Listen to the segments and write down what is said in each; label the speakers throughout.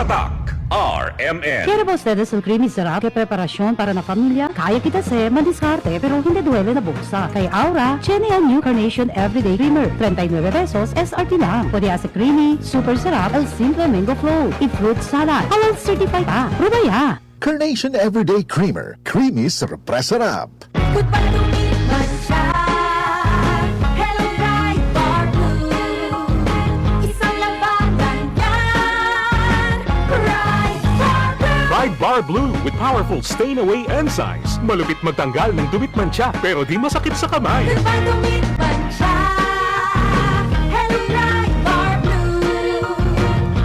Speaker 1: Tatak RMN.
Speaker 2: Quiere ustedes el creamy sarap de preparación para la familia? Kaya kita se madiskarte pero hindi duele na buksa. Kaya ahora, tiene ang new Carnation Everyday Creamer. 39 pesos SRT lang. Pwede sa creamy, super sarap, o simple mango flow. I-fruit salad. Halal certified pa. Probaya!
Speaker 3: Carnation Everyday Creamer. Creamy sarap.
Speaker 4: Goodbye to me, Bansa. Hello, bright bar blue. Isang labanan yan. Bright bar blue.
Speaker 5: Pride Bar Blue with powerful stain-away enzymes. Malupit magtanggal ng dumit mancha pero di masakit sa kamay.
Speaker 4: Goodbye to me, Bansa. Hello, bright bar blue.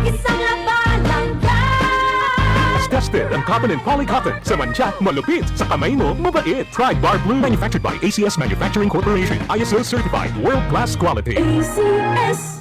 Speaker 4: Isang labanan yan.
Speaker 5: As tested ang cotton and polycotton. Sa mancha, malupit. Sa kamay mo, mabait. Pride Bar Blue manufactured by ACS Manufacturing Corporation. ISO certified world-class quality.
Speaker 4: ACS.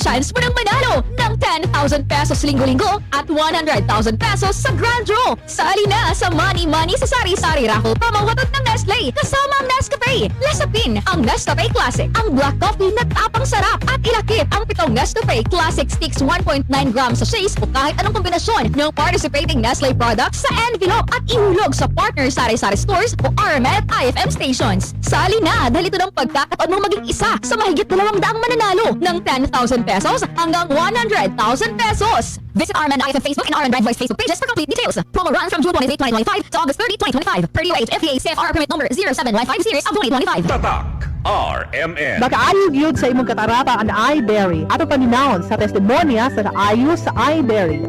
Speaker 6: Chance mo nang manalo ng 10,000 pesos linggo-linggo at 100,000 pesos sa Grand Draw. Sali na sa Money Money sa Sari-Sari Raffle pamawatod ng Nestle kasama ang Nescafe. Lasapin ang Nescafe Classic, ang black coffee na tapang sarap at ilakip ang 7 Nescafe Classic Sticks 1.9 grams sachets o kahit anong kombinasyon ng participating Nestle products sa envelope at ihulog sa partner Sari-Sari stores o RMN at IFM stations. Sali na dahil ito ng pagkakataon mong maging isa sa mahigit 200 mananalo ng 10,000 pesos hanggang 100,000 pesos. Visit RMN IFM Facebook and RMN Brand Voice Facebook pages for complete details. Promo runs from June 28, 2025 to August 30, 2025. Per DOH FTA CFR permit number 0715 series of 2025.
Speaker 1: Tatak RMN.
Speaker 7: Nakaayog yun sa imong katarata ang iBerry. Ato paninawon sa testimonya sa ayos sa iBerry.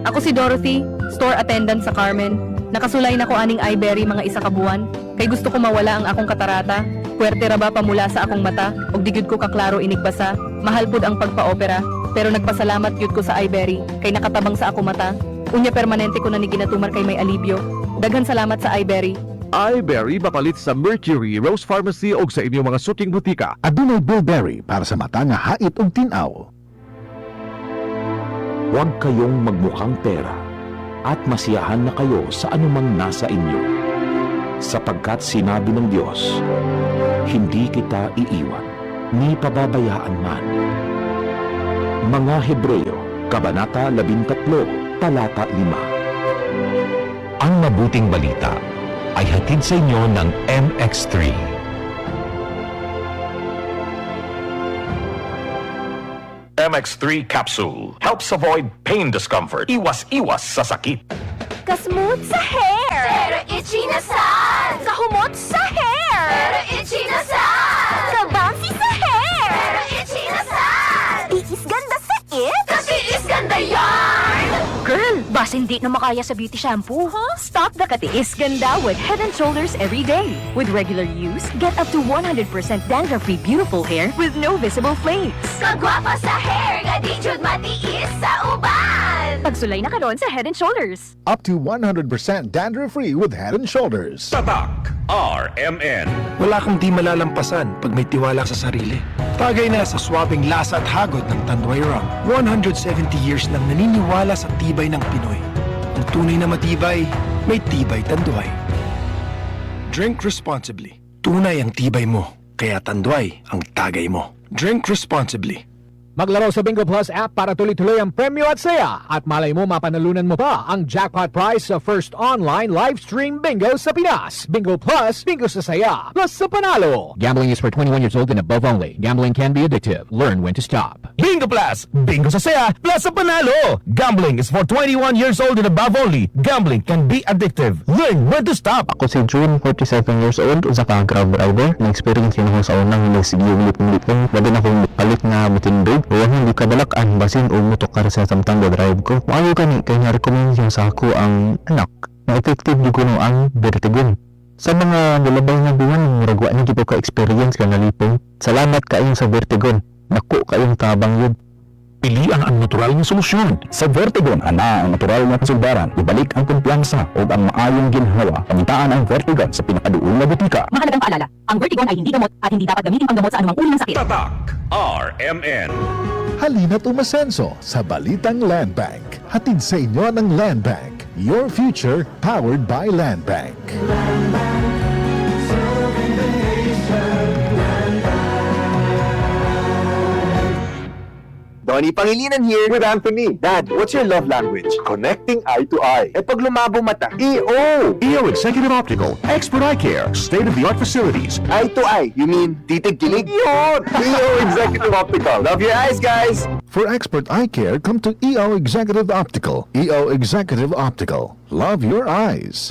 Speaker 8: Ako si Dorothy, store attendant sa Carmen. Nakasulay na ko aning iBerry mga isa ka buwan. Kay gusto ko mawala ang akong katarata. Puwerte ra ba pamula sa akong mata? Og digid ko kaklaro inigbasa. Mahal pud ang pagpa-opera. Pero nagpasalamat yun ko sa iBerry. Kay nakatabang sa akong mata. Unya permanente ko na ni ginatumar kay may alibyo. Daghan salamat sa iBerry.
Speaker 9: iBerry mapalit sa Mercury, Rose Pharmacy o sa inyong mga suking butika.
Speaker 3: Adunay Bilberry para sa mata nga hait ug tinaw.
Speaker 10: Huwag kayong magmukhang pera at masiyahan na kayo sa anumang nasa inyo. Sapagkat sinabi ng Diyos, hindi kita iiwan, ni pababayaan man. Mga Hebreo, Kabanata 13, Talata 5.
Speaker 11: Ang mabuting balita ay hatid sa inyo ng MX3.
Speaker 1: MX3 capsule helps avoid pain discomfort. Iwas sa sakit.
Speaker 4: Kasmooth sa hair. Pero itchy na sad. Kahumot sa hair. Pero itchy na sad. Kabouncy sa hair. Pero itchy na sad. Tiis ganda sa it. Kasi is ganda yarn.
Speaker 6: Girl, bas hindi na makaya sa beauty shampoo, huh? Stop the katiis ganda with Head & Shoulders every day. With regular use, get up to 100% dandruff-free beautiful hair with no visible flakes.
Speaker 4: Kagwapa sa hair. Gadi jud matiis sa uban.
Speaker 6: Pagsulay na karon sa Head & Shoulders.
Speaker 3: Up to 100% dandruff-free with Head & Shoulders.
Speaker 1: Tatak RMN.
Speaker 12: Wala kang di malalampasan pag may tiwala sa sarili. Tagay na sa swabing lasa at hagod ng Tanduay Rum. 170 years nang naniniwala sa tibay ng Pinoy. Ang tunay na matibay, may tibay Tanduay. Drink responsibly. Tunay ang tibay mo, kaya Tanduay ang tagay mo. Drink responsibly.
Speaker 9: Maglaro sa Bingo Plus app para tuloy-tuloy ang premyo at saya. At malay mo mapanalunan mo pa ang jackpot prize sa first online live stream bingo sa Pinas. Bingo Plus, bingo sa saya, plus sa panalo.
Speaker 11: Gambling is for 21 years old and above only. Gambling can be addictive. Learn when to stop.
Speaker 5: Bingo Plus! Bingo sa saya, plus sa panalo! Gambling is for 21 years old and above only. Gambling can be addictive. Learn when to stop.
Speaker 13: Ako si June, 47 years old, usa ka grab driver. Na-experience yun ako sa unang nagsigilip-lipon. Labi na akong palit nga butindog. Huwag hindi kadalakan basin o motokar sa samtang drive ko. Maayo ka ni kaya na-recommend yung sa ako ang anak na effective yung kuno ang Vertigon. Sa mga nalabay na buwan, muragwa na dito ka-experience ka nalipong. Salamat kayong sa Vertigon. Naku kayong tabang yun.
Speaker 10: Pili ang natural na solusyon. Sa Vertigon, ang natural na kasulbaran, ibalik ang kumpiyansa o ang maayong ginhawa. Pamitaan ang Vertigon sa pinakaduol na butika.
Speaker 6: Mahalagang paalala, ang Vertigon ay hindi gamot at hindi dapat gamitin panggamot sa anumang uri ng sakit.
Speaker 1: Tatak RMN.
Speaker 3: Halina't umasenso sa Balitang Land Bank. Hatid sa inyo ng Land Bank. Your future powered by Land Bank.
Speaker 14: Tony Pangilinan here.
Speaker 15: With Anthony. Dad, what's your love language? Connecting eye to eye.
Speaker 14: Eh pag lumabo mata,
Speaker 15: EO!
Speaker 5: EO Executive Optical, expert eye care, state-of-the-art facilities.
Speaker 14: eye to eye. You mean titig kilig?
Speaker 15: Yun! EO Executive Optical.
Speaker 14: Love your eyes, guys!
Speaker 3: For expert eye care, come to EO Executive Optical. EO Executive Optical. Love your eyes.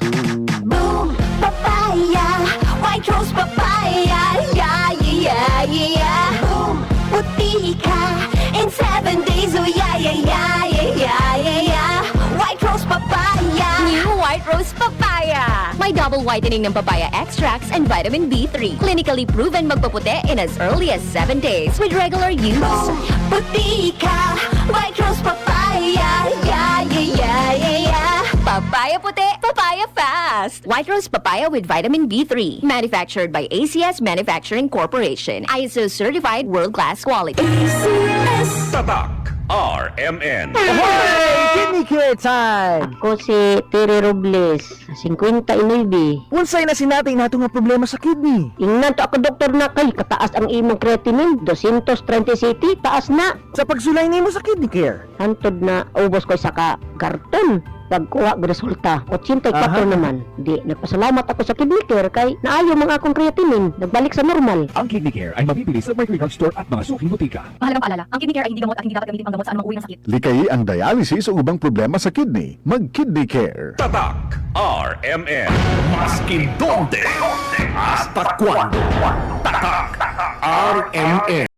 Speaker 4: Boom, papaya, white rose papaya, yeah, yeah, yeah. Boom, puti ka in 7 days, oh yeah, yeah, yeah, yeah, yeah, yeah. White rose papaya.
Speaker 6: New White Rose Papaya. May double whitening ng papaya extracts and vitamin B3. Clinically proven magpaputi in as early as 7 days with regular use.
Speaker 4: Boom, puti ka, white rose papaya, yeah, yeah, yeah, yeah, yeah.
Speaker 6: Papaya puti, papaya fast. White Rose Papaya with vitamin B3. Manufactured by ACS Manufacturing Corporation. ISO certified world-class quality.
Speaker 1: Tatak RMN.
Speaker 7: Kidney care time!
Speaker 16: Ako si Terry Robles, 59.
Speaker 7: Unsay na sinatay nato nga problema sa kidney?
Speaker 16: Ingnan to ako doktor na kay kataas ang imong creatinine, 230 city, taas na.
Speaker 7: Sa pagsulay nimo sa kidney care.
Speaker 16: Hantod na ubos ko sa karton. Pagkuha ng resulta, 84 naman. Di, nagpasalamat ako sa kidney care kay naayo mga akong creatinine, nagbalik sa normal.
Speaker 5: Ang Kidney Care ay mabibili sa Mercury Drug Store at mga suking butika.
Speaker 8: Mahalagang paalala, ang kidney care ay hindi gamot at hindi dapat gamitin pang gamot sa anumang uri ng sakit.
Speaker 3: Likayi ang dialysis o ubang problema sa kidney. Mag-Kidney Care.
Speaker 1: Tatak RMN. Maskin donde hasta cuando. Tatak RMN.